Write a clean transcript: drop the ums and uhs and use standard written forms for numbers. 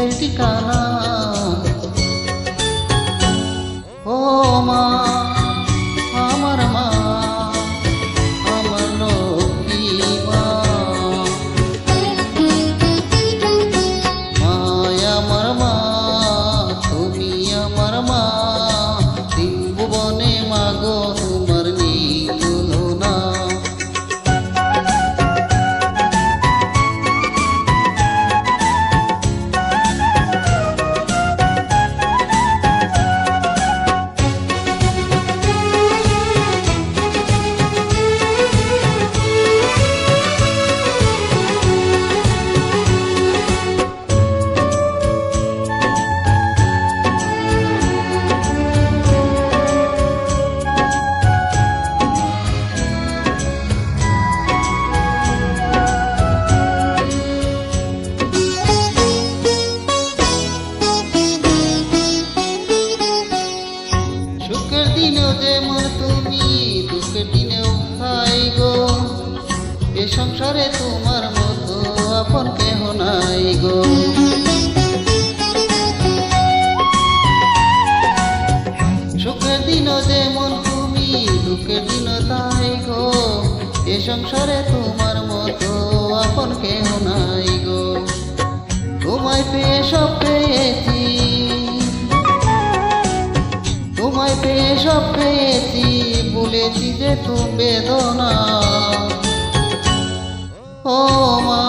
সুখের ঠিকানা। ও মা, আমার মা, আমার লক্ষ্মী মা, মায় আমার মা, তুমি আমার মা, তিন ভুবনে মাগো তোমার নেই তুলনা। সুখের দিনেও যেমন তুমি, দুঃখের দিনেও তাই গো, এ সংসারে তোমার মতো আপন কেহ নাই গো। সুখের দিনও যেমন তুমি, দুঃখের দিনও তাই গো, এ সংসারে তোমার মতো আপন কেহ নাই গো। তোমায় পেয়ে সব পেয়েছি, তোমায় পেয়ে সব পেয়েছি, ভুলেছি যে তুমি বেদনা। ও মা,